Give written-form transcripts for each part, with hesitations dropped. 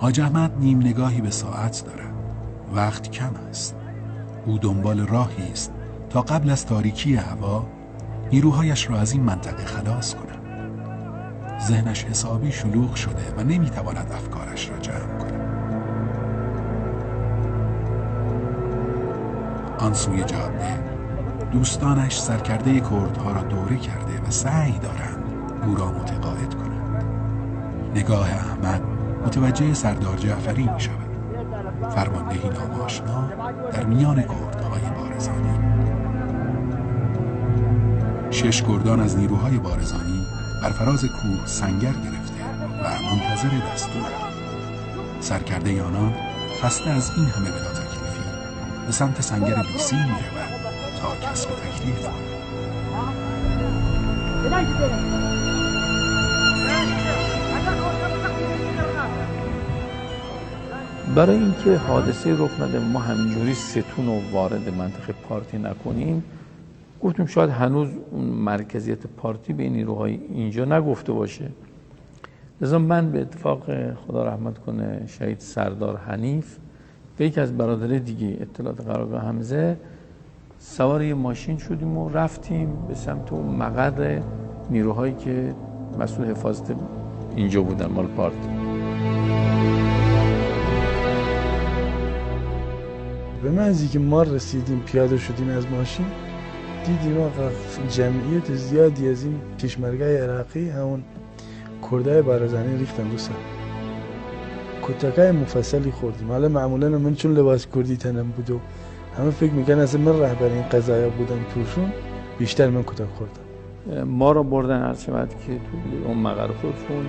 حاج احمد نیم نگاهی به ساعت دارد. وقت کم است. او دنبال راهی است تا قبل از تاریکی هوا نیروهایش را از این منطقه خلاص کند. ذهنش حسابی شلوغ شده و نمیتواند افکارش را جمع کند. آن سوی جاده دوستانش سرکرده کردها را دوره کرده و سعی دارند او را متقاعد کنند. نگاه احمد متوجه سردار جعفری می شود. فرماندهی ناماشنا در میان کردهای بارزانی. 6 کردان از نیروهای بارزانی بر فراز کوه سنگر گرفته و منتظر دستورند. سرکرده آنان خسته از این همه بلا تکلیفی به سمت سنگر بیسی می رود تا کسب تکلیف کند. برای اینکه حادثه رخ نده ما همینجوری ستون و وارد منطقه پارتی نکنیم، گفتیم شاید هنوز اون مرکزیت پارتی به نیروهای اینجا نگفته باشه. لذا من به اتفاق خدا رحمت کنه شهید سردار حنیف به یکی از برادرای دیگه اطلاعات قرارگاه حمزه سوار یه ماشین شدیم و رفتیم به سمت اون مقر نیروهایی که مسئول حفاظت اینجا بودن مال پارتی. به محضی که ما رسیدیم پیاده شدیم از ماشین دیدیم آقا جمعیت زیادی از این کشمرگاه عراقی همون کردای بارزانی ریختن رو سر. کتکای مفصلی خوردیم. حالا معمولا من چون لباس کردی تنم بود و همه فکر میکنن اصلا من رهبر این قضایا بودم توشون، بیشتر من کتک خوردم. ما را بردن هر چقدر که تو اون مقر خودشون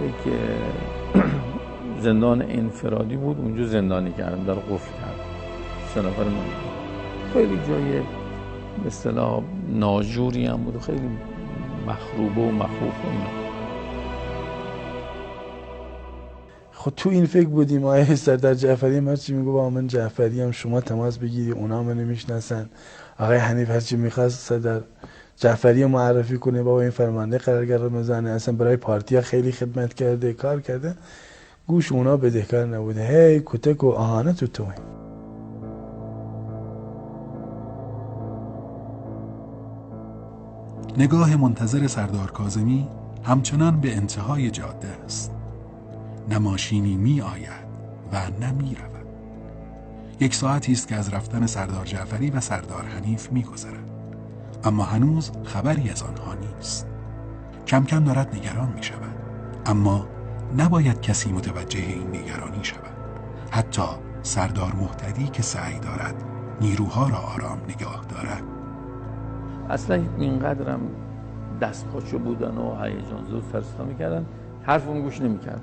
یک زندان انفرادی بود، اونجا زندانی کردم، در قفل کردم. 3 نفر من خیلی جای به اصطلاح ناجوری هم بود و خیلی مخروبه و مخوف و اینا. خب تو این فکر بودیم آیه سردار جعفری هم هرچی میگو با من جعفری هم شما تماس بگیری، اونا منو میشناسن. آقای حنیف هرچی میخواست سردار جعفری معرفی کنه، بابا این فرمانده قرارگاه رو میزنه، اصلا برای پارتی خیلی خدمت کرده، کار کرده. گوش اونا بدهکار نبوده. هی کتک و آهانه تو توی. نگاه منتظر سردار کاظمی همچنان به انتهای جاده است. نه ماشینی می آید و نه می رود. 1 ساعتی است که از رفتن سردار جعفری و سردار حنیف می گذرد. اما هنوز خبری از آنها نیست. کم کم دارد نگران می شود. اما نباید کسی متوجه این نگرانی شود. حتی سردار مهتدی که سعی دارد نیروها را آرام نگاه دارد. اصلا اینقدرم دست پاچو بودن و هیجان زود سرستا میکردن، حرف اون گوش نمیکردن.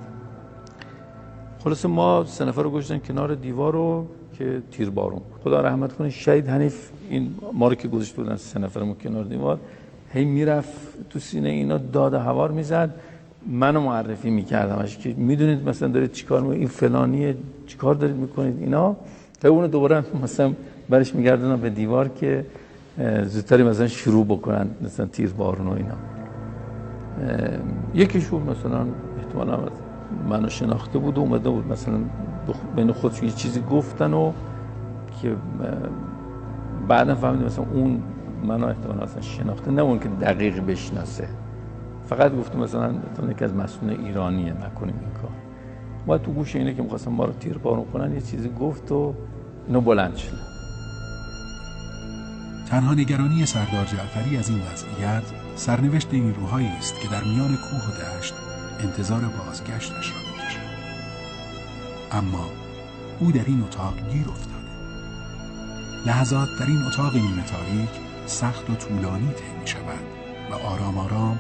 خلاصه ما 3 نفر رو گذاشتن کنار دیوار رو که تیربارون. خدا رحمت کنه شهید حنیف این ما رو که گذاشته بودن 3 نفرمون کنار دیوار، هی میرفت تو سینه اینا داد هوار میزد. منو معرفی میکردمش که میدونید مثلا دارید چیکار میکنید، این فلانیه، چیکار دارید میکنید اینا. تا اونو دوباره مثلا برش میگردونم به دیوار که زودتری مثلا شروع بکنن مثلا تیربارون و اینا. یکیشون مثلا احتمالاً منو شناخته بود و اومده بود مثلا بین خودشون یه چیزی گفتن و که بعدا فهمیدم مثلا اون منو احتمالاً مثلا شناخته، نه اون که دقیق بشناسه، فقط گفته مثلا یکی از مسئولین ایرانیه نکنیم این کار. ما تو گوش اینه که می‌خواستن ما رو تیربارون کنن یه چیزی گفت و اینو بلند شد. تنها نگرانی سردار جعفری از این وضعیت سرنوشت نیروهایی است که در میان کوه و دشت انتظار بازگشتش را می‌کشند. اما او در این اتاق گیر افتاده. لحظات در این اتاق نیمه تاریک سخت و طولانی طی می‌شود و آرام آرام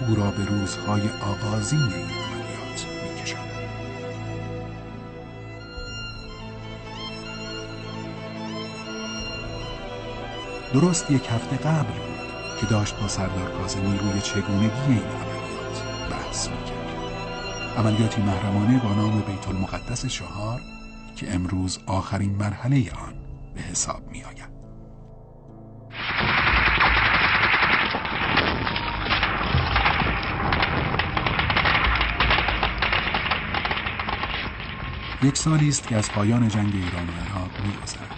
او را به روزهای آغازین این عملیات می‌کشاند. درست 1 هفته قبل بود که داشت با سردار کاظمی روی چگونگی این عملیات بحث می‌کرد. عملیاتی محرمانه با نام بیت المقدس 4 که امروز آخرین مرحله آن به حساب می‌آید. یک سالی است که از پایان جنگ ایران و عراق می‌گذرد،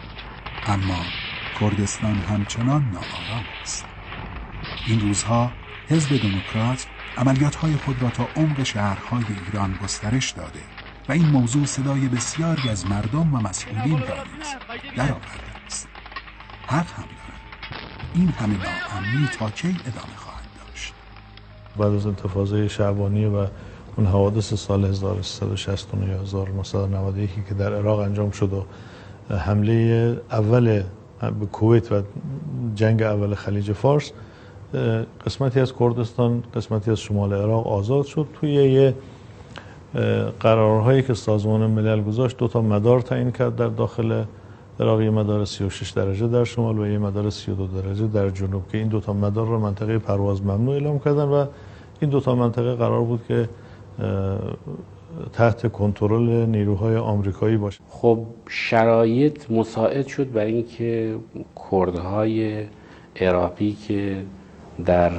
اما کردستان همچنان ناآرام است. این روزها حزب دموکرات عملیات‌های خود را تا عمق شهرهای ایران گسترش داده و این موضوع صدای بسیاری از مردم و مسئولین را نیز درآورده است. حق هم دارند. این همه ناامنی تا کی ادامه خواهد داشت؟ بعد از انتفاضه شعبانیه و اون حوادث سال 1369 یا 1991 که در عراق انجام شد و حمله اول به کویت و جنگ اول خلیج فارس، قسمتی از کردستان، قسمتی از شمال عراق آزاد شد. توی یه قرارهایی که سازمان ملل گذاشت 2 مدار تعیین کرد در داخل عراق، یه مدار 36 درجه در شمال و یه مدار 32 درجه در جنوب، که این 2 مدار را منطقه پرواز ممنوع اعلام کردن و این 2 منطقه قرار بود که تحت کنترل نیروهای آمریکایی باشه. خب شرایط مساعد شد برای اینکه کردهای عراقی که در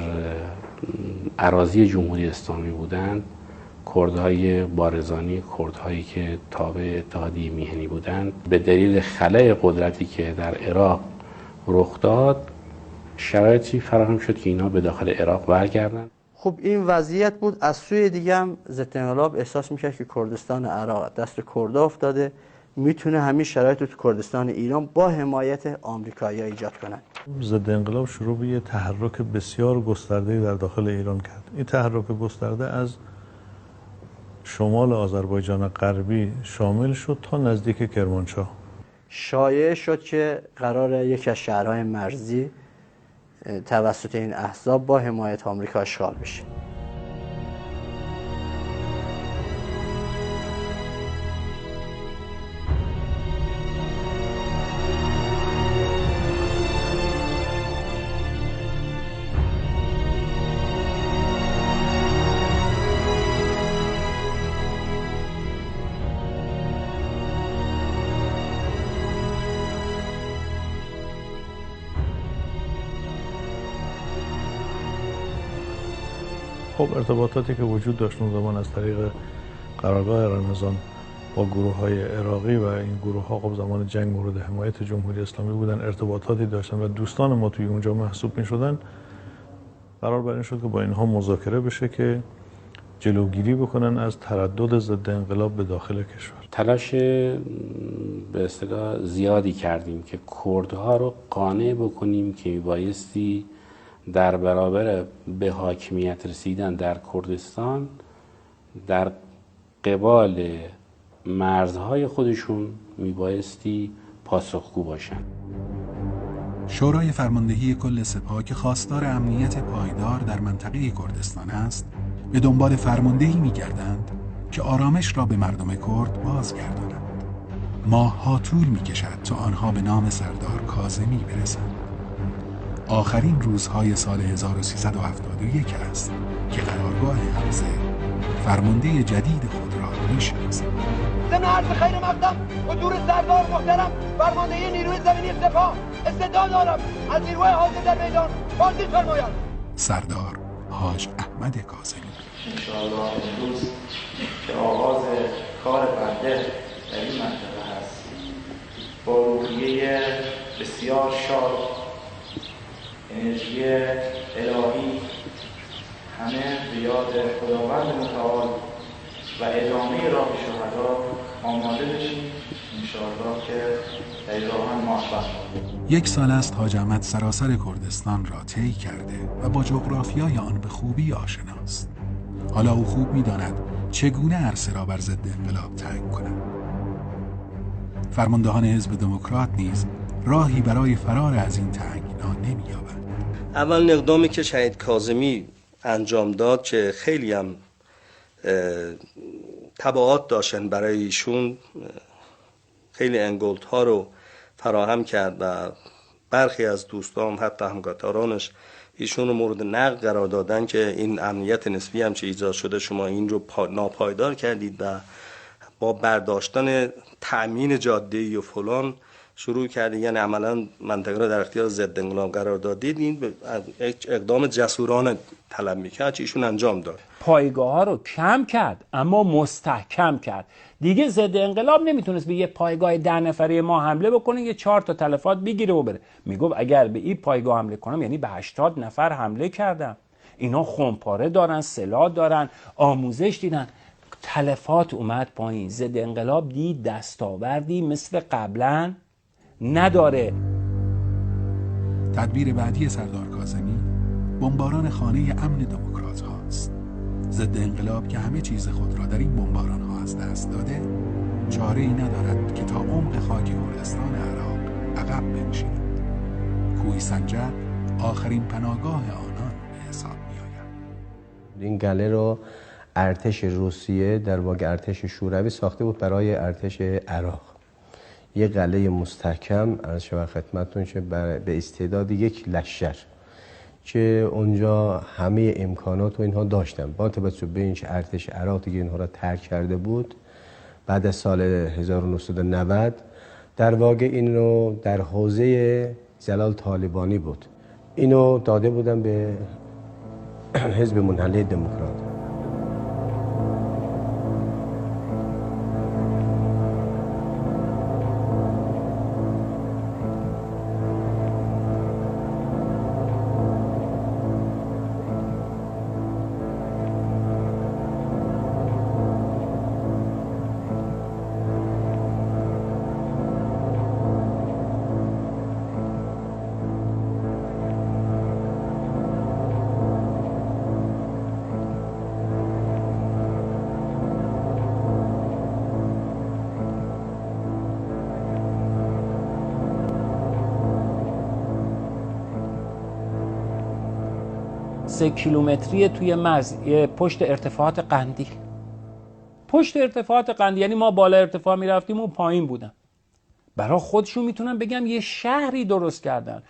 اراضی جمهوری اسلامی بودند، کردهای بارزانی، کردهایی که تابع اتحادیه میهنی بودند، به دلیل خلأ قدرتی که در عراق رخ داد شرایطی فراهم شد که اینا به داخل عراق برگردن. خب این وضعیت بود. از سوی دیگه هم ضد انقلاب احساس میکرد که کردستان عراق دست کردا افتاده، میتونه همین شرایط رو تو کردستان ایران با حمایت آمریکایی‌ها ایجاد کنن. ضد انقلاب شروع به یه تحرک بسیار گسترده در داخل ایران کرد. این تحرک گسترده از شمال آذربایجان غربی شامل شد تا نزدیک کرمانشاه. شایع شد که قرار یکی از شهرهای مرزی توسط این احزاب با حمایت آمریکا اشغال بشه. خب ارتباطاتی که وجود داشت اون زمان از طریق قرارگاه رمضان با گروه‌های عراقی و این گروه‌ها خب زمان جنگ مورد حمایت جمهوری اسلامی بودن، ارتباطاتی داشتن و دوستان ما توی اونجا محسوب می‌شدن. قرار بر این شد که با اینها مذاکره بشه که جلوگیری بکنن از تردد ضد انقلاب به داخل کشور. تلاش به اصطلاح زیادی کردیم که کردها رو قانع بکنیم که میبایستی در برابر به حاکمیت رسیدن در کردستان در قبال مرزهای خودشون میبایستی پاسخگو باشن. شورای فرماندهی کل سپاه که خواستار امنیت پایدار در منطقه کردستان است، به دنبال فرماندهی می‌گردند که آرامش را به مردم کرد بازگرداند. ماه‌ها طول می‌کشد تا آنها به نام سردار کاظمی برسند. آخرین روزهای سال 1371 است که قرارگاه حمزه فرمانده جدید خود را می‌شناسد. ضمن عرض خیر مقدم حضور سردار محترم فرمانده نیروی زمینی سپاه استعداد دارم از نیروی حاضر در میدان بازدید فرماید. سردار حاج احمد کاظمی. انشاءالله امروز که آغاز کار بنده در این منطقه هست، با روحیه بسیار شاد، انرژی الهی، همه به یاد خداوند متعال و ادامه راه شهدا آماده بشیم انشاءالله که در این راه هم موفق. 1 سال است حاج احمد سراسر کردستان را طی کرده و با جغرافیای آن به خوبی آشناست. حالا او خوب می‌داند چگونه عرصه را بر ضد انقلاب تنگ کند. فرماندهان حزب دموکرات نیز راهی برای فرار از این تنگنا نمی‌یابند. اول اقدامی که شهید کاظمی انجام داد که خیلی هم تبعات داشتن برای ایشون، خیلی انگلت‌ها رو فراهم کرد و برخی از دوستان حتی همکارانش ایشون رو مورد نقد قرار دادن که این امنیت نسبی هم چه ایجاد شده شما این رو ناپایدار کردید و با برداشتن تأمین جاده‌ای و فلان شروع کردید، یعنی عملا منطقه را در اختیار ضد انقلاب قرار دادید، این اقدام جسورانه طلب میکرد، ایشون انجام داد. پایگاه ها رو کم کرد اما مستحکم کرد. دیگه ضد انقلاب نمیتونست به یه پایگاه 10 نفره ما حمله بکنه، یه 4 تا تلفات بگیره و بره. میگفت اگر به این پایگاه حمله کنم یعنی به 80 نفر حمله کردم. اینا خمپاره دارن، سلاح دارن، آموزش دیدن. تلفات اومد پایین. ضد انقلاب دید دستاوردی مثل قبلا نداره. تدبیر بعدی سردار کاظمی بمباران خانه امن دموکرات هاست. ضد انقلاب که همه چیز خود را در این بمباران ها از دست داده، چاره ای ندارد که تا عمق خاک کردستان عراق عقب بنشیند. کوهی سنجر آخرین پناهگاه آنان به حساب می آید. این گله رو ارتش روسیه در واقع ارتش شوروی ساخته بود برای ارتش عراق. یه قلعه مستحکم از شما خدمتتون چه به استعداد یک لشکر که اونجا همه امکانات و اینها داشتن. با توجه به اینکه ارتش عراق دیگه اینها را ترک کرده بود بعد از سال 1990 در واقع این رو در حوزه جلال طالبانی بود. اینو داده بودن به حزب منحل دموکرات. سه کیلومتری توی مرز پشت ارتفاعات قندیل. پشت ارتفاعات قندیل یعنی ما بالا ارتفاع میرفتیم و پایین بودن. برای خودشون میتونم بگم یه شهری درست کردن.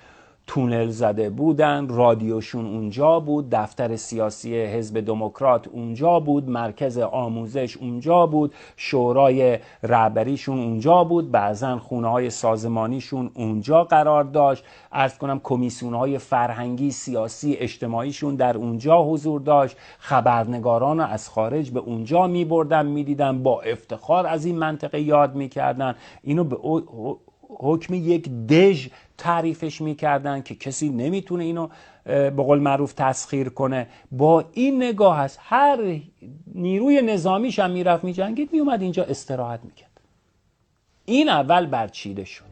تونل زده بودن، رادیوشون اونجا بود، دفتر سیاسی حزب دموکرات اونجا بود، مرکز آموزش اونجا بود، شورای رهبریشون اونجا بود، بعضن خونه‌های سازمانیشون اونجا قرار داشت، عرض کنم کمیسیون‌های فرهنگی، سیاسی، اجتماعیشون در اونجا حضور داشت، خبرنگاران از خارج به اونجا می‌بردن می‌دیدن، با افتخار از این منطقه یاد می‌کردن. اینو به حکم یک دژ تعریفش میکردن که کسی نمیتونه اینو به قول معروف تسخیر کنه. با این نگاه هست هر نیروی نظامیش هم میرفت میجنگید میومد اینجا استراحت میکرد. این اول برچیده شد.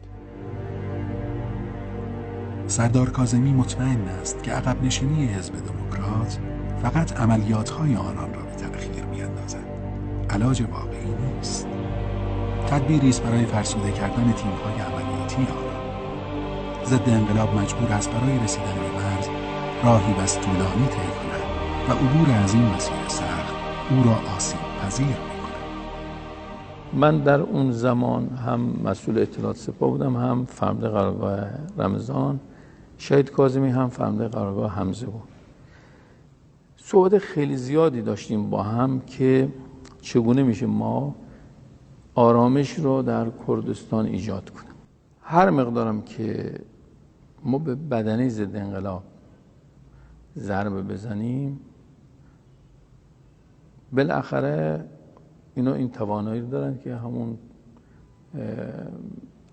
سردار کاظمی مطمئن است که عقب نشینی حزب دموکرات فقط عملیات‌های آنان را به تأخیر میاندازد. علاج واقعی نیست. تدبیری است برای فرسوده کردن تیم‌های عملیاتی آنان. ضد انقلاب مجبور است برای رسیدن به مرز راهی بس طولانی طی کند و عبور از این مسیر سخت او را آسیب پذیر می‌کند. من در اون زمان هم مسئول اطلاعات سپاه بودم، هم فرمانده قرارگاه رمضان. شهید کاظمی هم فرمانده قرارگاه حمزه بود. صحبت خیلی زیادی داشتیم با هم که چگونه میشه ما آرامش رو در کردستان ایجاد کنیم. هر مقدارم که ما به بدنه ضد انقلاب ضربه بزنیم بالاخره اینا این توانایی رو دارن که همون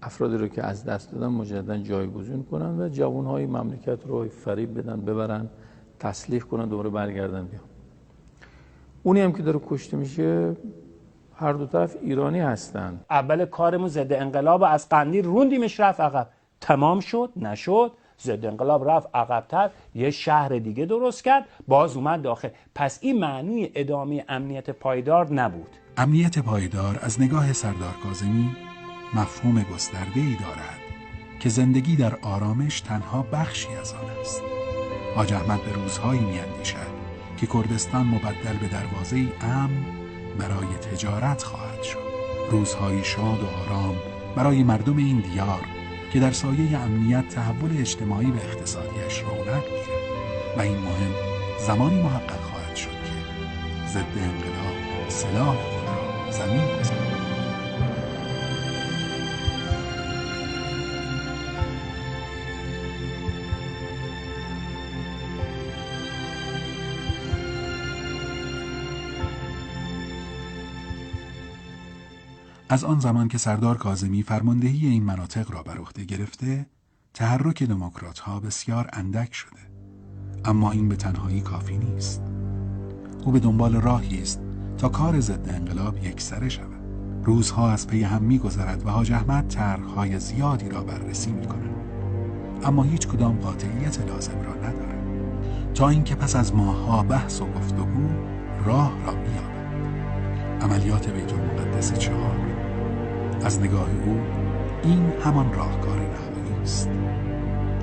افرادی رو که از دست دادن مجددا جایگزین کنن و جوانهای مملکت رو فریب بدن، ببرن، تسلیح کنن، دوباره برگردن بیان. اونی هم که داره کشته میشه هر دو طرف ایرانی هستن. اول کارمون ضد انقلاب از قندیل روندیمش رفت عقب. تمام شد نشد، ضد انقلاب رفت عقب‌تر، یه شهر دیگه درست کرد، باز اومد داخل. پس این معنی ادامه امنیت پایدار نبود. امنیت پایدار از نگاه سردار کاظمی مفهوم گسترده‌ای دارد که زندگی در آرامش تنها بخشی از آن است. حاج احمد به روزهایی می‌اندیشد که کردستان مبدل به دروازه‌ای امن برای تجارت خواهد شد. روزهای شاد و آرام برای مردم این دیار که در سایه امنیت تحول اجتماعی و اقتصادیش رونق گیرد و این مهم زمانی محقق خواهد شد که ضد انقلاب سلاح خود را زمین گذارد. از آن زمان که سردار کاظمی فرماندهی این مناطق را بر عهده گرفته، تحرک دموکرات‌ها بسیار اندک شده. اما این به تنهایی کافی نیست. او به دنبال راهی است تا کار ضد انقلاب یکسره شود. روزها از پی هم می‌گذرد و حاج احمد طرح‌های زیادی را بررسی می‌کند. اما هیچ کدام قاطعیت لازم را ندارد. تا اینکه پس از ماه‌ها بحث و گفتگو راه را می‌یابد. عملیات بیت المقدس 4. از نگاه او این همان راهکار نهایی است.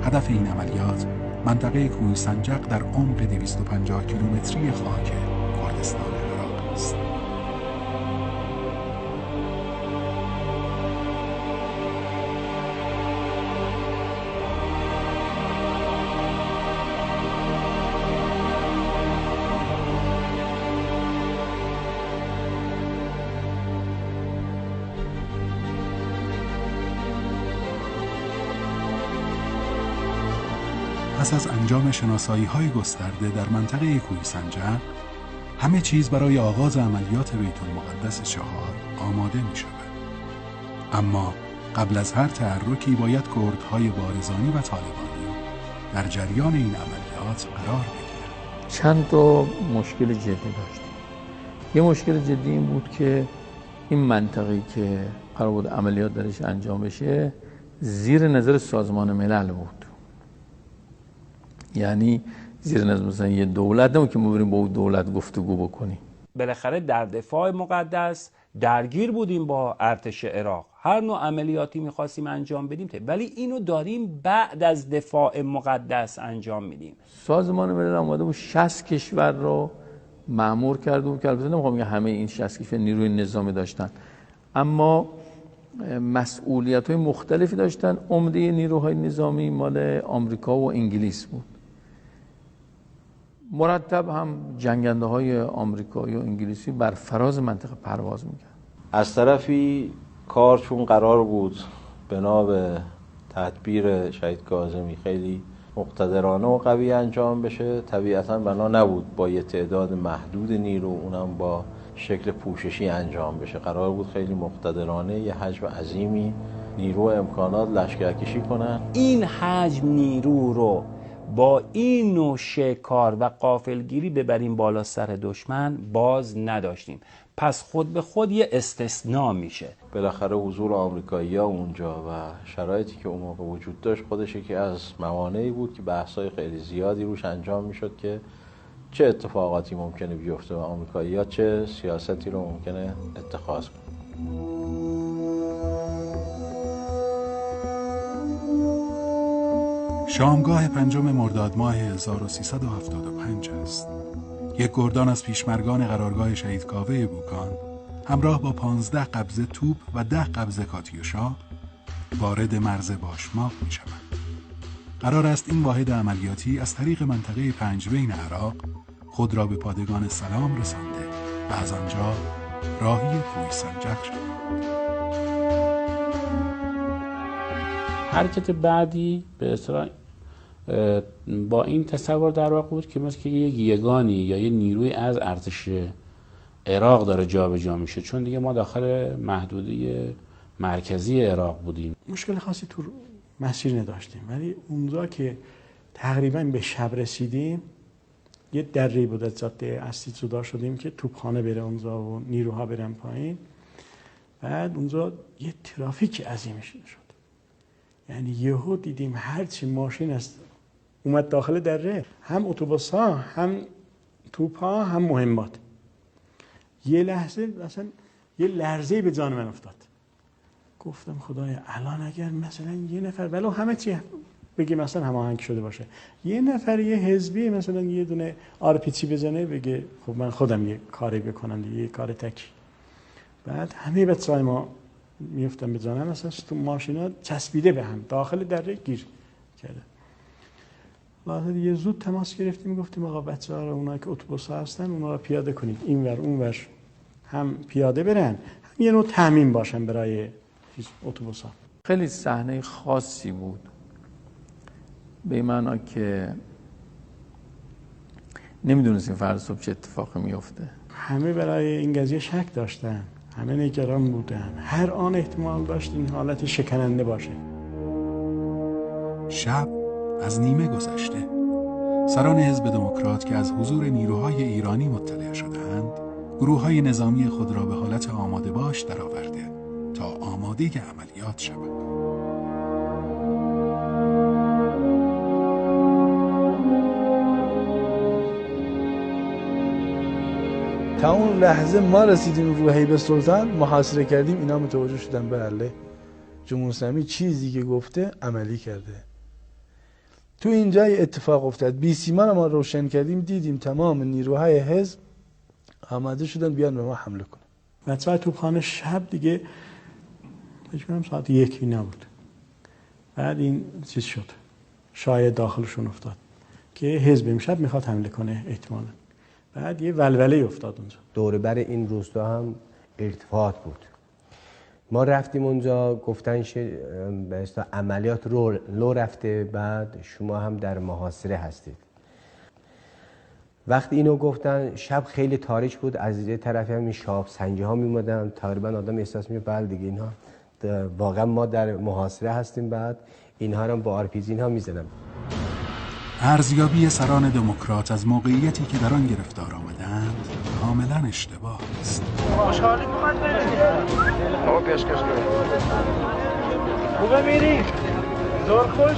هدف این عملیات منطقه کوه سنجق در عمق 250 کیلومتری خاک کردستان عراق است. پس از انجام شناسایی‌های گسترده در منطقه کوه سنجق، همه چیز برای آغاز عملیات بیت المقدس 4 آماده می‌شود. اما قبل از هر تحرکی باید کردهای بارزانی و طالبانی در جریان این عملیات قرار بگیرند. چند تا مشکل جدی داشتیم. یه مشکل جدی این بود که این منطقه‌ای که قرار بود عملیات درش انجام بشه زیر نظر سازمان ملل بود. یعنی زیر نظر مثلا یه دولت نمون که ما بریم با اون دولت گفتگو بکنیم. بالاخره در دفاع مقدس درگیر بودیم با ارتش عراق، هر نوع عملیاتی میخواستیم انجام بدیم، ولی اینو داریم بعد از دفاع مقدس انجام میدیم. سازمان ملل اومده بود 60 کشور رو مأمور کرده بود که البته نمیخوام بگم همه این 60 کشور نیروی نظامی داشتن، اما مسئولیت‌های مختلفی داشتن. عمده نیروهای نظامی مال آمریکا و انگلیس بود. مرتب هم جنگنده‌های آمریکایی و انگلیسی بر فراز منطقه پرواز می‌کرد. از طرفی کار چون قرار بود بنا به تدبیر شهید کاظمی خیلی مقتدرانه و قوی انجام بشه، طبیعتاً بنا نبود با یه تعداد محدود نیرو، اونم با شکل پوششی انجام بشه. قرار بود خیلی مقتدرانه یه حجم عظیمی نیرو و امکانات لشکرکشی کنن. این حجم نیرو رو با این نوع شکار و غافلگیری ببریم بالا سر دشمن باز نداشتیم. پس خود به خود یه استثناء میشه. بالاخره حضور آمریکایی‌ها اونجا و شرایطی که اون موقع وجود داشت خودش یکی از موانعی بود که بحث‌های خیلی زیادی روش انجام میشد که چه اتفاقاتی ممکنه بیفته و آمریکایی‌ها چه سیاستی رو ممکنه اتخاذ کنن. شامگاه 5 مرداد ماه 1375 است. یک گردان از پیشمرگان قرارگاه شهید کاوه بوکان همراه با 15 قبضه توپ و 10 قبضه کاتیوشا وارد مرز باشماق می شوند. قرار است این واحد عملیاتی از طریق منطقه پنجبین عراق خود را به پادگان سلام رسانده و از آنجا راهی کوه سنجق شد. حرکت بعدی به اصطلاح با این تصور در واقع بود که مثل که یک یگانی یا یه نیروی از ارتش عراق داره جابجا میشه، چون دیگه ما داخل محدوده مرکزی عراق بودیم. مشکل خاصی تو مسیر نداشتیم، ولی اونجا که تقریبا به شب رسیدیم یه دری بود از جاده اصلی جدا شدیم که توپخانه بره اونجا و نیروها برن پایین. بعد اونجا یه ترافیک عظیمی شد، یعنی یهو دیدیم هرچی ماشین است اومد داخل دره، هم اتوبوس‌ها هم توپ‌ها هم مهمات. یه لحظه مثلا یه لرزه‌ای به جان من افتاد. گفتم خدایا الان اگر مثلا یه نفر ولو همه چی بگه مثلا هماهنگ شده باشه، یه نفر یه حزبی مثلا یه دونه آرپیچی بزنه بگه خب من خودم یه کاری بکنم دیگه، یه کار تکی، بعد همه بچه‌های ما میفتن به جانم، مثلا تو ماشینا چسبیده به هم داخل دره گیر کرده. بعد یه زود تماس گرفتیم، گفتیم آقا بچه‌ها رو اونایی که اتوبوس‌ها هستن اونا رو پیاده کنید اینور اونور، هم پیاده برن هم یه نوع تامین باشن برای اتوبوس‌ها. خیلی صحنه خاصی بود، به معنا که نمیدونستیم فردا صبح چه اتفاقی میفته. همه برای این قضیه شک داشتن، همه نگران بودن. هر آن احتمال داشت این حالت شکننده باشه. شب از نیمه گذشته. سران حزب دموکرات که از حضور نیروهای ایرانی مطلع شدند، گروه‌های نظامی خود را به حالت آماده باش درآورده تا آماده عملیات شوند. تا اون لحظه ما رسیدیم رو حیب سلطان، محاصره کردیم، اینا متوجه شدن بله جمهوری اسلامی چیزی که گفته عملی کرده. تو اینجای اتفاق افتاد. 20 سیمان ما روشن کردیم، دیدیم تمام نیروهای حزب آماده شدن بیان به ما حمله کنن. مطبع توپخانه شب دیگه بجمعم ساعت 1 نبود. بعد این چیز شد، شاید داخلشون افتاد که حزب امشب میخواد حمله کنه احتمالاً. بعد یه ولوله افتاد اونجا. دور بر این روستا هم ارتفاعات بود. ما رفتیم اونجا، گفتن به اصطلاح عملیات لو رفته، بعد شما هم در محاصره هستید. وقتی اینو گفتن شب خیلی تاریک بود، از یه طرف هم این شهاب سنجی ها میومدن، تقریبا آدم احساس می‌کرد بله دیگه اینها واقعا ما در محاصره هستیم. بعد اینها رو با آرپیجی اینها میزنن. ارزیابی سران دموکرات از موقعیتی که در آن گرفتار آمدند کاملا اشتباه است. خوشحالی کمک برید آقا پیشکش کنید. خوبه میری؟ زور خوش؟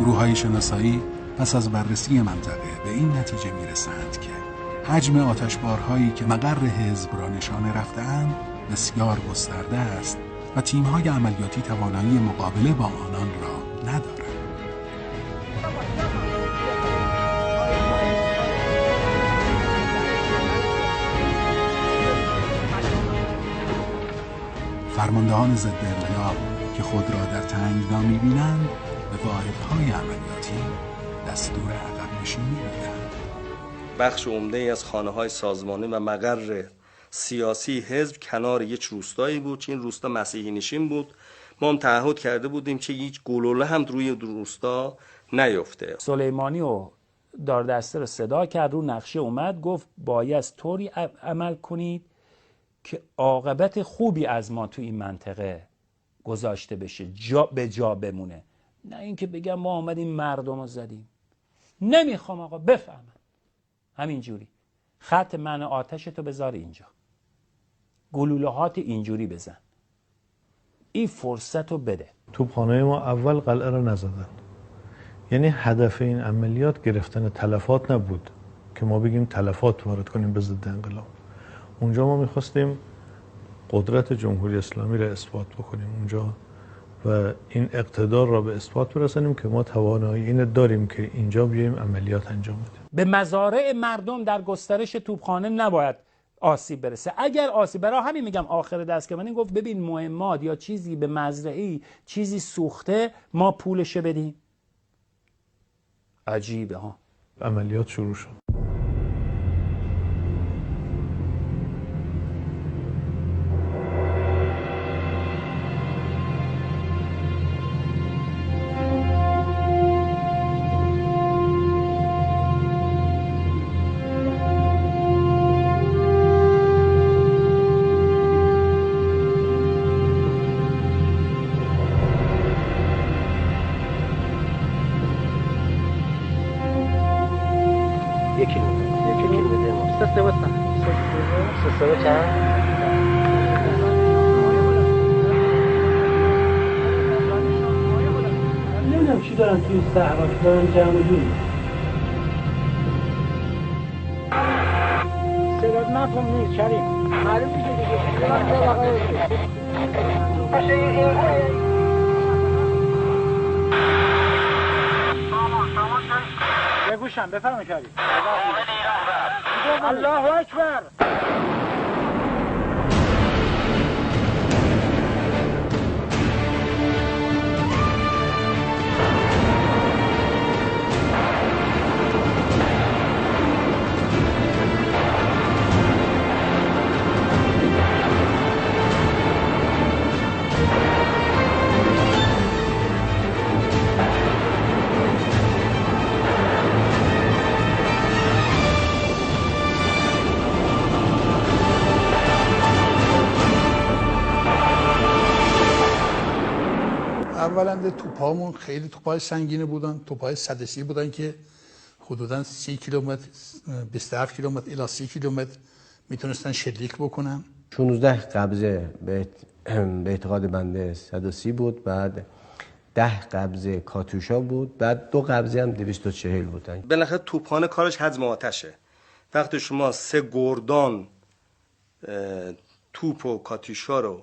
گروه‌های شناسایی پس از بررسی منطقه به این نتیجه میرسند که حجم آتشبارهایی که مقر حزب را نشانه رفته‌اند بسیار گسترده است و تیم‌های عملیاتی توانایی مقابله با آنان را ندارند. فرماندهان ضد انقلاب که خود را در تنگنا می‌بینند به واحدهای عملیاتی دستور عقب نشینی می‌دهند. بخش عمده از خانه‌های سازمانی و مقر سیاسی حزب کنار یک روستایی بود که این روستا مسیحی نشین بود. ما هم تعهد کرده بودیم که هیچ گلوله هم روی روستا نیفته. سلیمانی و داردسته رو صدا کرد، رو نقشه اومد، گفت باید طوری عمل کنید که عاقبت خوبی از ما تو این منطقه گذاشته بشه، به جا بمونه. نه اینکه بگم ما آمدیم مردم رو زدیم. نمیخوام آقا بفهمن. همینجوری خط من آتش تو بذار اینجا، گلولهات اینجوری بزن، این فرصت رو بده. توپخانه ما اول قلعه رو نزدن، یعنی هدف این عملیات گرفتن تلفات نبود که ما بگیم تلفات وارد کنیم به ضد انقلاب. اونجا ما میخواستیم قدرت جمهوری اسلامی را اثبات بکنیم اونجا و این اقتدار را به اثبات برسانیم که ما توانایی این داریم که اینجا بیایم عملیات انجام بدیم. به مزارع مردم در گسترش توپخانه نباید آسیب برسه. اگر آسیب، برای همین میگم آخر دست که من گفت ببین مهمات یا چیزی به مزرعی چیزی سوخته ما پولش بدیم. عجیبه ها. عملیات شروع شد. نمیدونم چی دارن توی صحرا که دارن جمع جور صدات مفهوم نیست کریم معلوم میشه دیگه بگوشم بفرمه کریم الله اکبر. اولا توپامون خیلی توپای سنگینی بودن، توپای سدسی بودن که حدوداً 30 کیلومتر 27 کیلومتر الی 30 کیلومتر میتونستن شلیک بکنن. 16 قبضه به اعتقاد بنده 130 بود، بعد 10 قبضه کاتوشا بود، بعد 2 قبضه هم 240 بودن. بالاخره توپخانه کارش هضم آتشه. وقتی شما 3 گردان توپ و کاتوشا رو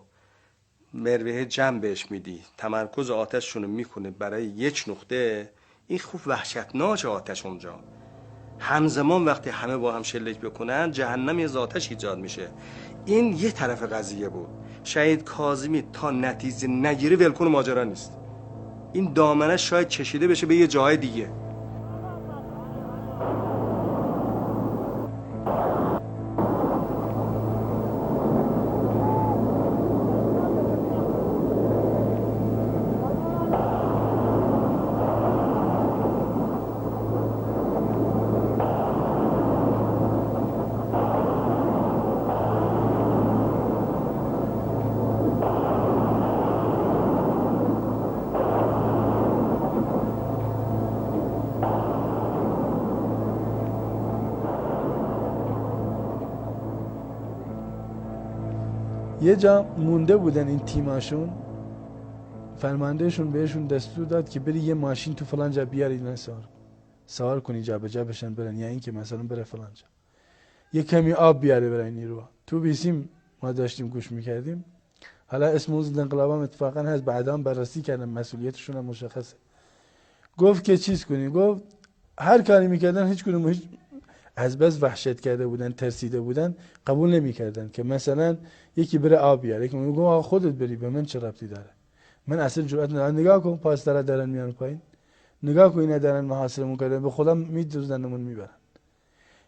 مروحه جمع بهش میدی، تمرکز آتششون رو میکنه برای یک نقطه، این خوب وحشتناک آتش اونجا. همزمان وقتی همه با هم شلیک بکنن جهنمی از آتش ایجاد میشه. این یه طرف قضیه بود. شهید کاظمی تا نتیجه نگیره ولکن ماجرا نیست. این دامنه شاید کشیده بشه به یه جای دیگه. یه جا مونده بودن این تیماشون، فرماندهشون بهشون دستور داد که بری یه ماشین تو فلان جا بیارید من سوار کنی جا به جا بشن برن، یا اینکه مثلا بره فلان جا یه کمی آب بیاره برای نیروها. تو بیسیم ما داشتیم گوش میکردیم. حالا اسم موزد انقلاب هم اتفاقا هست، بعدا هم بررسی کردن، مسئولیتشون هم مشخصه. گفت که چیز کنیم، گفت هر کاری میکردن هیچ کدوم هیچ از بس وحشت کرده بودن، ترسیده بودن، قبول نمیکردن که مثلا یکی بره آب بیاره. یکی میگه آقا خودت بری، به من چه ربطی داره؟ من اصلا جرئت ندارم. نگاه کن پاسدارا دارن میان پایین، نگاه کن اینا دارن محاصرمون کردن، به خدا میدوزنمون میبرن.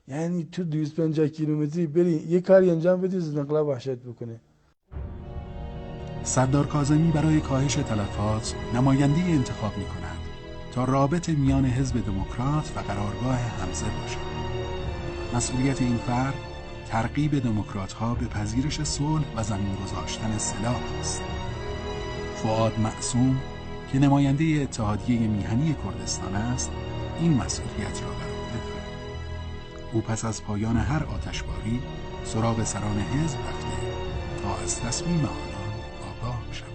یعنی تو 250 کیلومتری بری یه کاری انجام بدی ضد انقلاب وحشت بکنه. سردار کاظمی برای کاهش تلفات نماینده انتخاب می‌کند تا رابط میان حزب دموکرات و قرارگاه حمزه باشد. مسئولیت این فرد ترغیب دموکرات‌ها به پذیرش صلح و زمین گذاشتن سلاح است. فؤاد معصوم که نماینده اتحادیه میهنی کردستان است، این مسئولیت را بر عهده دارد. او پس از پایان هر آتشباری سراغ سران حزب رفته تا از تصمیم آنان آگاه شود.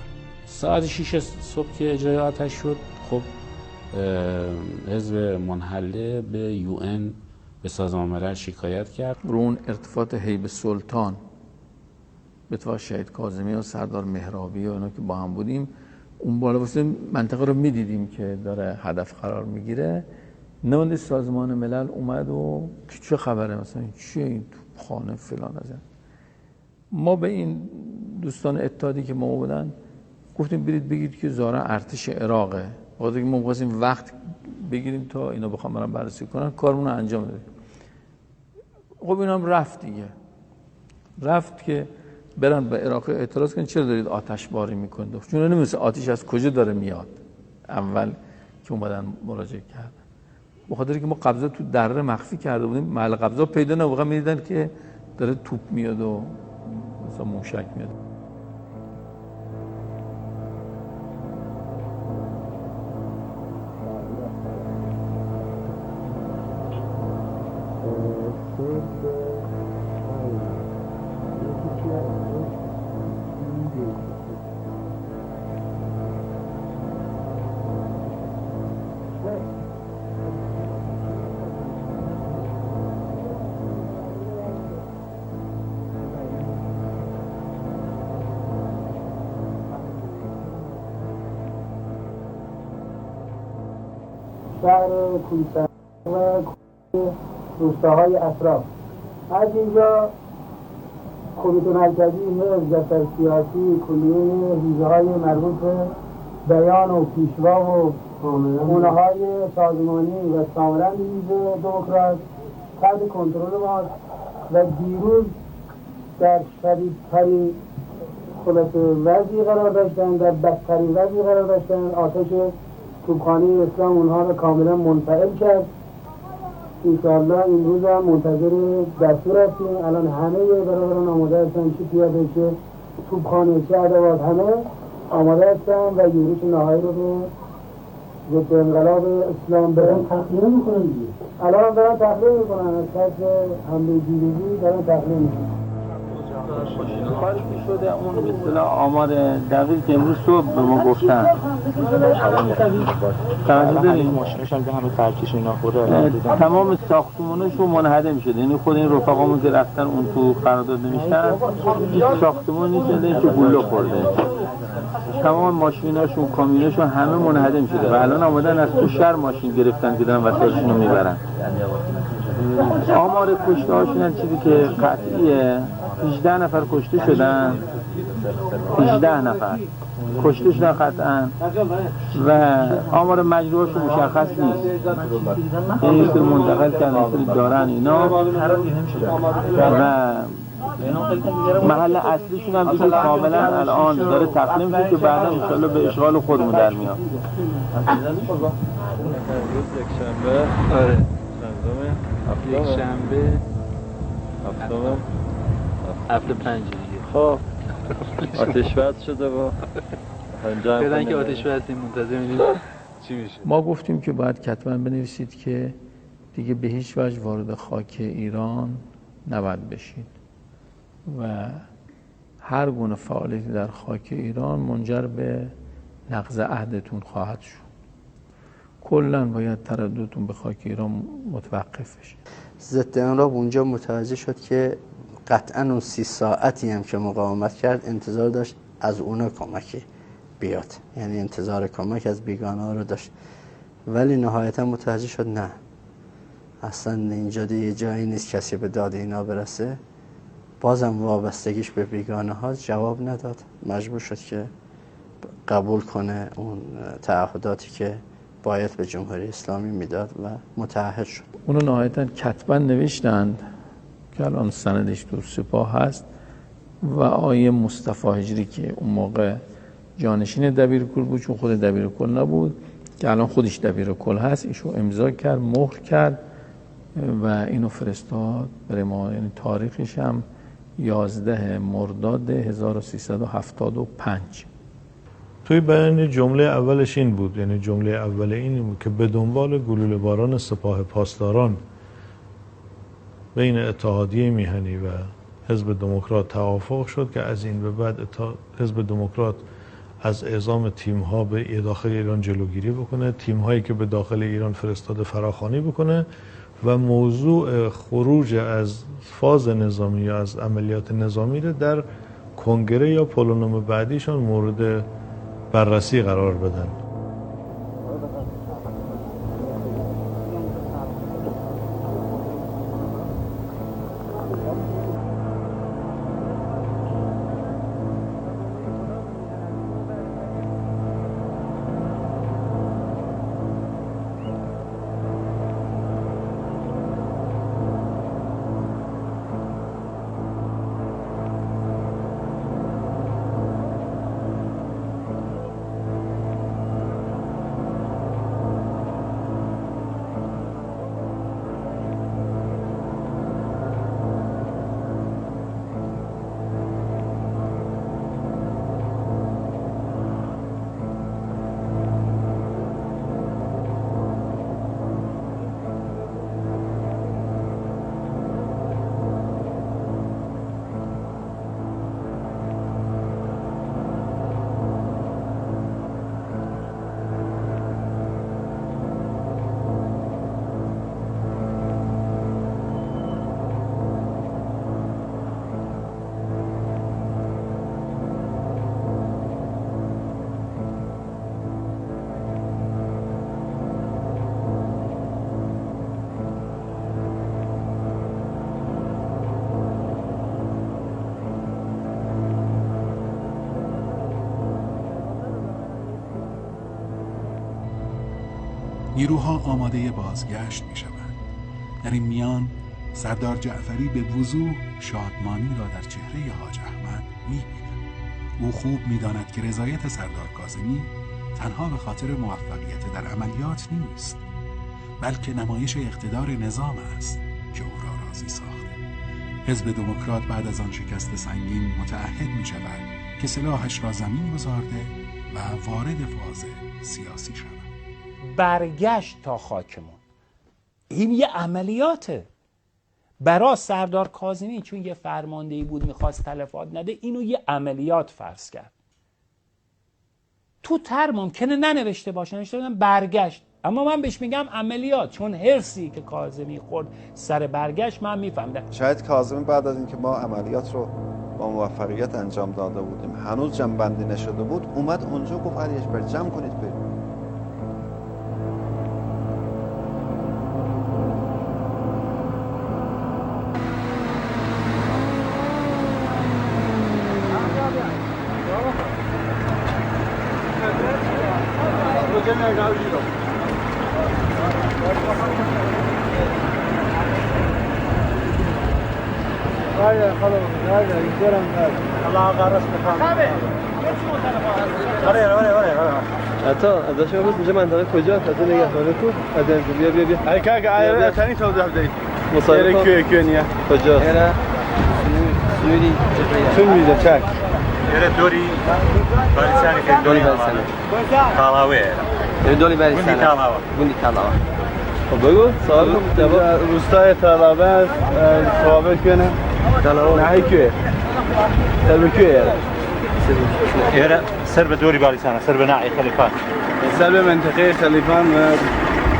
ساعت 6 صبح که اجرای آتش شد، خب حزب منحله به UN به سازمان ملل شکایت کرد. رو اون ارتفاعات هیبت سلطان به اتفاق شهید کاظمی و سردار مهرابی و اینا که با هم بودیم، اون بالا واسه منطقه رو میدیدیم که داره هدف قرار میگیره. نماینده سازمان ملل اومد و چه خبره، مثلا چیه این خانه فلان از این. ما به این دوستان اتحادی که ما بودن گفتیم برید بگید که ظاهرا ارتش عراقه، وقتی که ما می‌خواستیم وقت بگیریم تا اینا بخوام برام بررسی کنن، کارمون رو انجام بدیم. خب اینا هم رفت دیگه، رفت که برن به عراق اعتراض کنن چرا دارید آتش باری میکنید، چون نمی‌دونن آتش از کجا داره میاد. اول که اومدن مراجعه کردن، به خاطر که ما قبضه تو دره مخفی کرده بودیم، محل قبضه پیدا نبود، می‌دیدن که داره توپ میاد و مثلا موشک میاد. شهر کوهستان و روستاهای اطراف. از اینجا کمیته مرکزی حزب دفتر سیاسی کلیه حوزه‌های مربوط به بیان و پیشوا و خونه‌های سازمانی و سامانند حزب دموکرات تحت کنترل ماست و دیروز در شدیدترین وضعی قرار داشتن، در بدترین وضعی قرار داشتن. آتش توپخانه اسلام اونها رو کاملا منفعل کرد. انشاءالله امروز هم منتظر دستور هستیم. الان همه برادران آماده هستن، چه پیاده چه توپخانه چه ادوات، همه آماده هستم و یورش نهایی رو به ضد انقلاب اسلام برن تخلیه میکنن دیگه. الان دارن تخلیه میکنن، از پس حمله دیروزی دارن تخلیه میکنن. کاری که شده اون به اصطلاح آمار دقیق امروز صبح به ما گفتن. توجه داریم ماشینش هم به همه ترکیش اینا خورده. تمام ساختمونشون منهدم شده. یعنی خود این رفقامون که رفتن اون تو قرارداد نمیشتن، هیچ ساختمونی شده که گلو خورده. تمام ماشیناشون، کامیوناشون همه منهدم شده و الان آمدن از تو شهر ماشین گرفتن که دارن وسایلشون رو میبرن. آمار کشته هاشون چیزی که قطعیه 18 نفر کشته شدن، 18 نفر کشته شدن قطعا و آمار مجروحشون مشخص نیست. یعنی یه سری منتقل کردن، یه سری دارن اینا و محل اصلیشون هم دیگه کاملا الان داره تقلیم میشه که بعدا انشالله به اشغال خودمون در میاد. یک شنبه هفته 5 دیگه. خب آتش بس شده با فعلا که آتش بسیم منتظر می‌بینیم چی میشه. ما گفتیم که باید کتباً بنویسید که دیگه به هیچ وجه وارد خاک ایران نباید بشید و هر گونه فعالیتی در خاک ایران منجر به نقض عهدتون خواهد شد. کلاً باید ترددتون به خاک ایران متوقف بشه. ضد انقلاب اونجا متوجه شد که قطعاً اون 30 ساعتی هم که مقاومت کرد انتظار داشت از اونا کمکی بیاد، یعنی انتظار کمک از بیگانه ها رو داشت، ولی نهایتا متوجه شد نه، اصلا اینجا دیگه جایی نیست کسی به داد اینا برسه. بازم وابستگیش به بیگانه ها جواب نداد، مجبور شد که قبول کنه اون تعهداتی که باید به جمهوری اسلامی میداد و متعهد شد. اونو نهایتا کتباً نوشتند که الان سندش تو سپاه هست و آیه مصطفی هجری که اون موقع جانشین دبیرکل بود، چون خود دبیرکل نبود که الان خودش دبیرکل هست، ایشو امضا کرد، مهر کرد و اینو فرستاد برای ما. یعنی تاریخش هم 11 مرداد 1375. توی بیان جمله اولش این بود، یعنی جمله اول این بود که به دنبال گلوله باران سپاه پاسداران بین اتحادیه میهنی و حزب دموکرات توافق شد که از این به بعد حزب دموکرات از اعزام تیم‌ها به داخل ایران جلوگیری بکنه، تیم‌هایی که به داخل ایران فرستاده فراخوانی بکنه و موضوع خروج از فاز نظامی یا از عملیات نظامی رو در کنگره یا پلونوم بعدیشان مورد بررسی قرار بدن. نیروها آماده بازگشت می شوند. در این میان سردار جعفری به وضوح شادمانی را در چهره حاج احمد می بیند. او خوب می داند که رضایت سردار کاظمی تنها به خاطر موفقیت در عملیات نیست، بلکه نمایش اقتدار نظام است که او را راضی ساخته. حزب دموکرات بعد از آن شکست سنگین متعهد می شود که سلاحش را زمین گذارده و وارد فاز سیاسی شوند. برگشت تا خاکمون. این یه عملیاته. برای سردار کاظمی چون یه فرماندهی بود میخواست تلفات نده، اینو یه عملیات فرض کرد. تو تر ممکنه ننوشته باشه، نوشته بودن برگشت، اما من بهش میگم عملیات، چون حرصی که کاظمی خورد سر برگشت من میفهمیدم. شاید کاظمی بعد از اینکه ما عملیات رو با موفقیت انجام داده بودیم، هنوز جمع‌بندی نشده بود، اومد اونجا گفت علی اکبر جمع کنید بریم. حتی ازش بپرس اینجا منطقه کجاست؟ از نگهبانی کو؟ از اینجا بیا هرکا تانی توضیح بدهید. مصاحبه کیه کجاست؟ دوری چون میده چک دوری باریسانی دوری باریسانی تالاوه دوری باریسانی بوندی تالاوه خب بگو سوال روستای تالاوه است ثابت کنه تالاوه نه کیه سر کیه ایره سر به دوری باریسان، سر به ناحیه خلیفان، سر به منطقه خلیفان و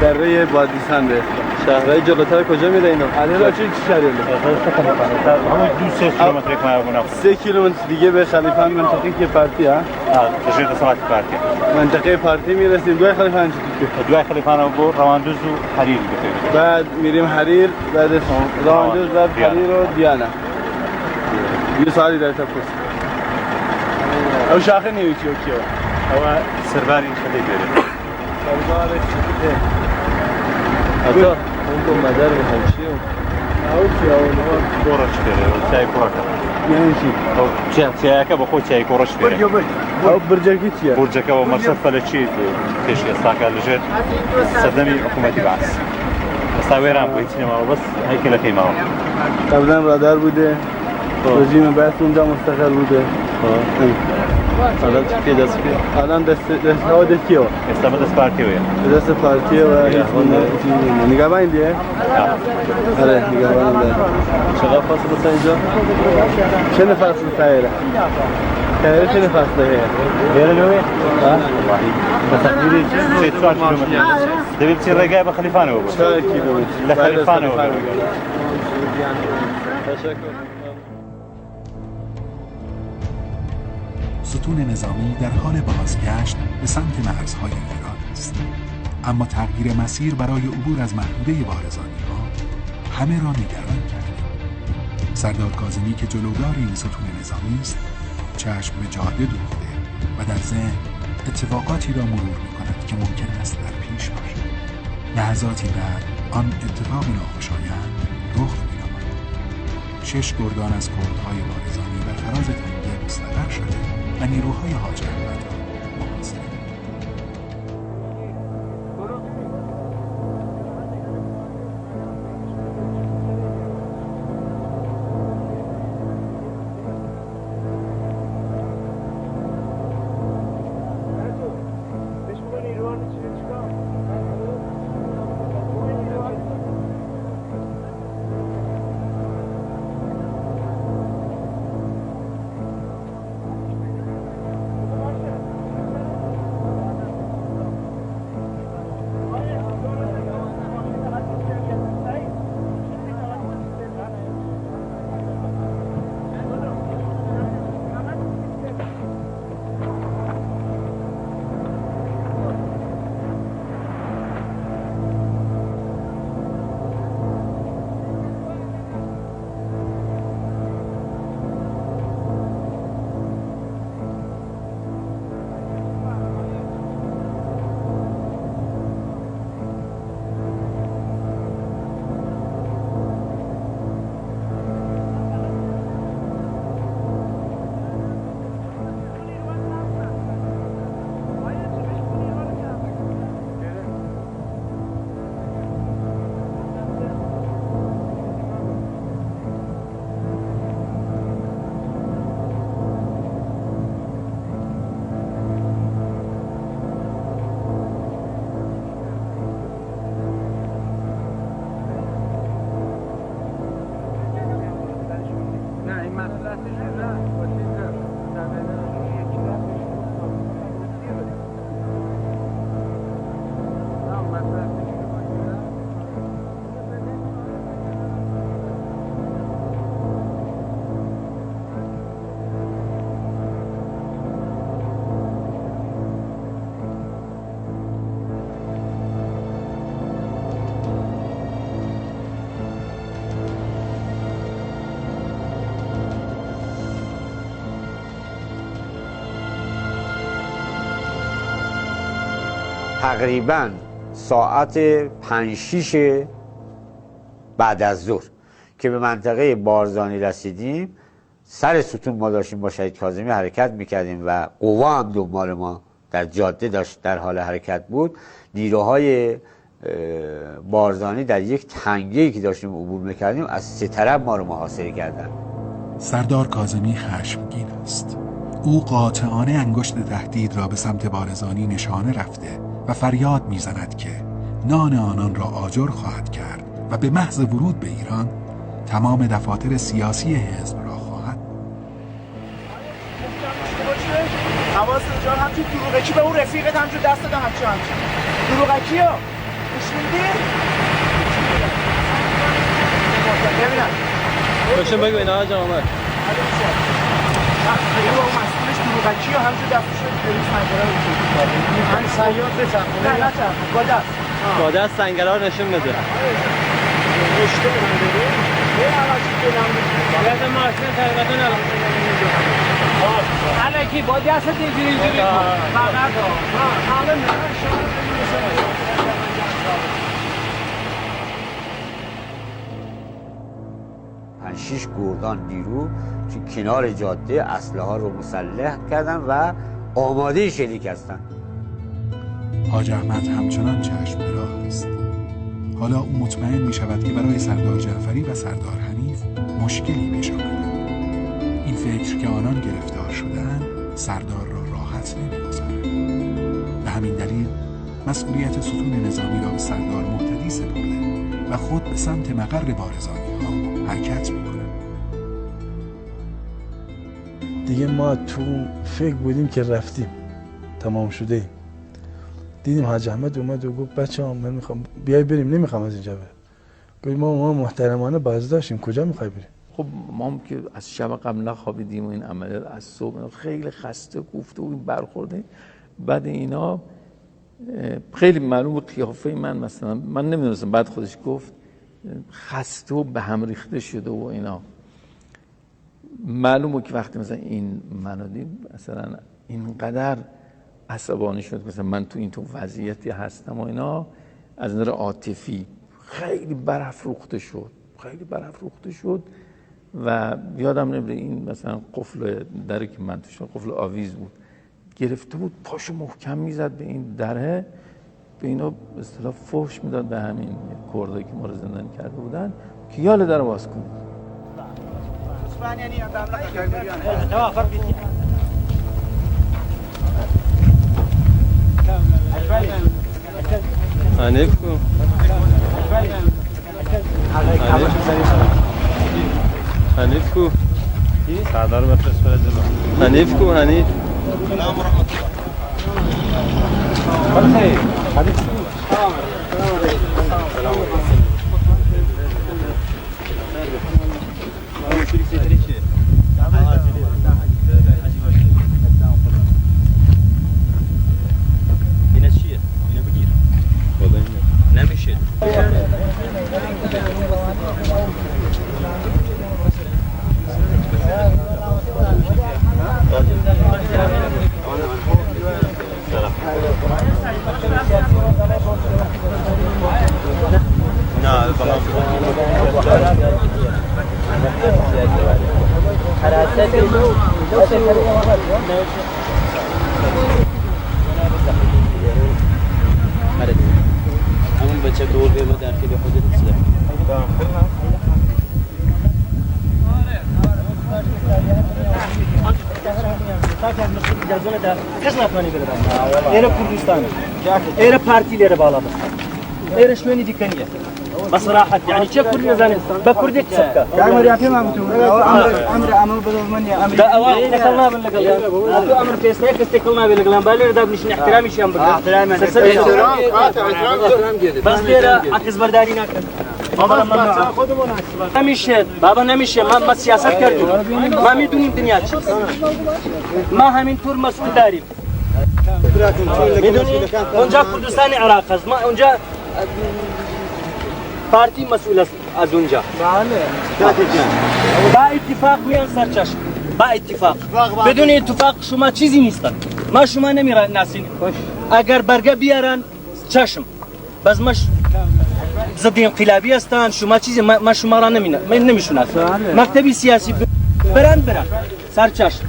دره بادیسنده. شهرهای جلوتر کجا میره اینا؟ علیرضا چه شهری همون 2 کیلومتر که ما بودم. 3 کیلومتر دیگه به خلیفان منطقه که پارتی ها؟ تجربه سمت پارتی. منطقه پارتی میرسیم. دوی خلیفان چی؟ دوی خلیفان رو با رواندوز و حریر گفتیم. بعد میریم حریر، بعد رواندوز، بعد حریر و دیانا. یه سالی در تپوس. او شاخه نیویی کیو؟ او سرباری خلیفه داره. سرباری خلیفه. حتی اون دو مدر میخوام چی اون؟ او چی اون؟ کورش داره، چای کورش. یعنی چی؟ چای که با خود چای کورش داره. او برجکی چیه؟ برجکه و مرصد فلچی کشی استاکال لجت صدمی حکومتی باس. تصاویرم بودی ما بس هیکل خیمه. قبلا رادار بوده. رژیم بعث اونجا مستقر بوده. الان چی دست بیه؟ الان دست کیه؟ دست پارتیه. دست پارتیه و نگهبان دیه؟ آره نگهبان دیه. چقدر فاصله اینجا؟ چند فاصله تایره؟ تایره چند فاصله هست؟ غير نوعي؟ والله تقريبا 4 كيلومتر. تبي تصير رقاية بخليفانه 4 كيلومتر. لخليفانه. تشکر. ستون نظامی در حال بازگشت به سمت مرزهای ایران است، اما تغییر مسیر برای عبور از محدوده وارزانی‌ها همه را نگران کرده. سردار کاظمی که جلودار این ستون نظامی است، چشم به جاده دوخته و در ذهن اتفاقاتی را مرور می‌کند که ممکن است در پیش باشد. لحظاتی بعد آن اتفاق ناخوشایند رخ می‌یابد. 6 گردان از کردهای وارزانی بر فراز تنگه مستقر شده و نیروهای حاج احمد را محاصره. تقریبا ساعت 5-6 بعد از ظهر که به منطقه بارزانی رسیدیم. سر ستون ما داشتیم با شهید کاظمی حرکت میکردیم و قوا هم دنبال ما در جاده داشت در حال حرکت بود. نیروهای بارزانی در یک تنگه‌ای که داشتیم عبور میکردیم از سه طرف ما رو محاصره کردن. سردار کاظمی خشمگین است. او قاطعانه انگشت تهدید را به سمت بارزانی نشانه رفته و فریاد میزند که نان آنان را آجر خواهد کرد و به محض ورود به ایران تمام دفاتر سیاسی حزب را خواهد. حواست جان همچون دروغکی به اون رفیقت همچون دست دادم همچون دروغکی ها میشنیدی؟ ببینم باشم بگو این آقا جان آمد اون مسئولش دروغکی ها همچون دستش رو بریز منگره رو کنید من سیاد بچم نه چم با دست سنگره رو نشون بده رشته من بده یه عوضی دلم باید ماشین تقریبا نلم الکی با دست اینجوری فقط حالا شش گردان نیرو که کنار جاده اسلحه ها رو مسلح کردن و آماده شلیک هستند. حاج احمد همچنان چشم به راه است. حالا او مطمئن می شود که برای سردار جعفری و سردار حنیف مشکلی پیش آمده. این فکر که آنان گرفتار شدند سردار را راحت نمی‌گذارد. به همین دلیل مسئولیت ستون نظامی را به سردار مهتدی سپرده و خود به سمت مقر بارزانی ها حرکت می‌کند. دیگه ما تو فکر بودیم که رفتیم تمام شده ایم. دیدیم حاج احمد اومد و گفت بچه‌ها من میخوام بیای بریم، نمیخوام از اینجا برم. گفتیم ما محترمانه بازداشتیم، کجا میخوای بریم؟ خب ما هم که از شب قبل نخوابیدیم و این عملیات از صبح خیلی خسته گفته و برخورده. بعد اینا خیلی معلوم بود قیافه من مثلا من نمیدونستم، بعد خودش گفت خسته و به هم ریخته شده و اینا. معلومه که وقتی مثلا این منو دید مثلا اینقدر عصبانی شد، مثلا من تو این تو وضعیتی هستم و اینا، از نظر عاطفی خیلی برافروخته شد و یادم نمیره این مثلا قفل دری که من توش قفل آویز بود گرفته بود، پاشو محکم میزد به این دره، به اینا به اصطلاح فحش میداد به همین کردایی که ما رو زندانی کرده بودن که یاله در باز کنید. حنیف کو حنیف کو سردار بفرست بره جلو. حنیف کو حنیف سلام و رحمت الله. حنیف کو سلام اینه چیه؟ اینو بگیر. نمیشه. نه خلاص. همون بچه دور بیمه در خیلی خودت سلام. ایره کردستانه ایره پارتیلere bağladı. ایره شمنی دیکنیه بصراحة يعني چه کردی نزنه با کردی تسبکه امر yapayım mı bütün امر بدون امر تكلنا باللقلان امر بيسنيك استكلنا باللقلان بالي ده بنش احترامي شام بقى احترام بس كده عكس برداري ناكل نمیشه بابا نمیشه ما سیاست کردیم ما میدونیم دنیا چی ما همین طور مسئول داریم میدونی اونجا کردستان عراق است ما اونجا پارتی مسئول است از اونجا با اتفاق میان سرچشم با اتفاق بدون اتفاق شما چیزی نیستن ما شما نمیرناسین اگر برگه بیارن چشم باز مش ضد انقلابی هستن شما چیزی ما شما را نمیشناسم مکتبی سیاسی برن سر چشم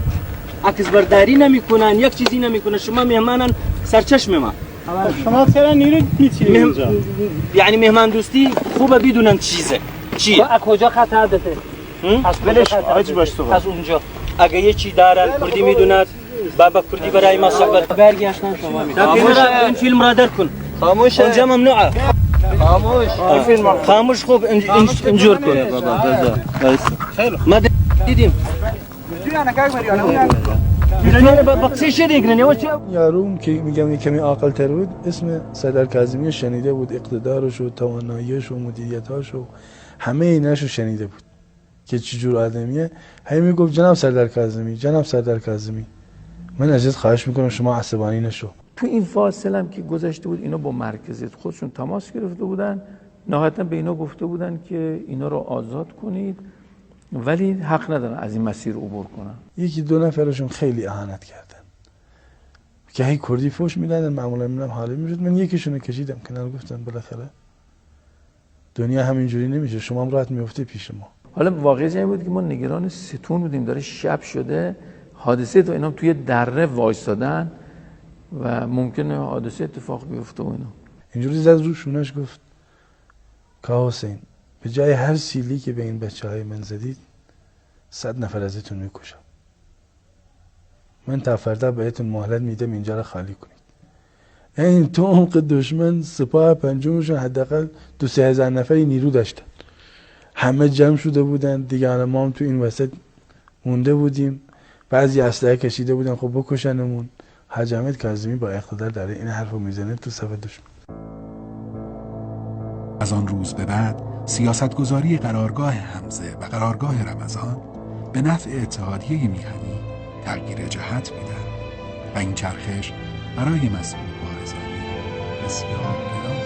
عکس برداری نمیکنن یک چیزی نمیکنن شما مهمانن سر چشم ما شما چرا نیرو میچینید اینجا یعنی مهمان دوستی خوبه بدونن چیزه چیه از کجا خطر داده از بلش آجی باش تو از اونجا اگه یه چی دارن کردی میدونن بابا کردی برای ما صحبت برگشتن شما میگن این فیلم را در کن خاموش اونجا ممنوعه خاموش خاموش خوب انجور کن خیلی ما دیدیم یاروم که میگم کمی عاقل تر بود اسم سردار کاظمی شنیده بود اقتدارش و تواناییش و مدیریتاش و همه ایناشو شنیده بود که چجور آدمیه هی میگفت جناب سردار کاظمی جناب سردار کاظمی من ازت خواهش میکنم شما عصبانی نشو. تو این فاصله هم که گذشته بود اینا با مرکزیت خودشون تماس گرفته بودن نهایتا به اینا گفته بودن که اینا رو آزاد کنید ولی حق ندارن از این مسیر عبور کنن. یکی دو نفرشون خیلی اهانت کردن که هی کردی فوش میدادن معمولا منم حالی میشد من یکیشونو کشیدم کنار گفتم بالاخره دنیا همینجوری نمیشه شما هم راحت میفته پیش ما. حالا واقعیت این بود که ما نگران ستون بودیم داره شب شده حادثه تو اینا توی دره وایسادن و ممکنه حادثه اتفاق بیفته و اینا. اینجوری زد رو شونش گفت که حسین به جای هر سیلی که به این بچهای من زدید 100 نفر ازتون میکشم. من تا فردا بهتون مهلت میدم اینجا رو خالی کنید. این تو عمق دشمن سپاه پنجمشون حداقل 2-3 هزار نفری نیرو داشتن همه جمع شده بودن دیگه ما هم تو این وسط مونده بودیم بعضی اسلحه کشیده بودن خب بکشنمون. حاج احمد کاظمی با اقتدار داره این حرفو میزنه تو صف دشمن. از آن روز به بعد سیاستگذاری قرارگاه حمزه و قرارگاه رمضان به نفع اتحادیه میهنی تغییر جهت میدن و این چرخش برای مسعود بارزانی بسیار گران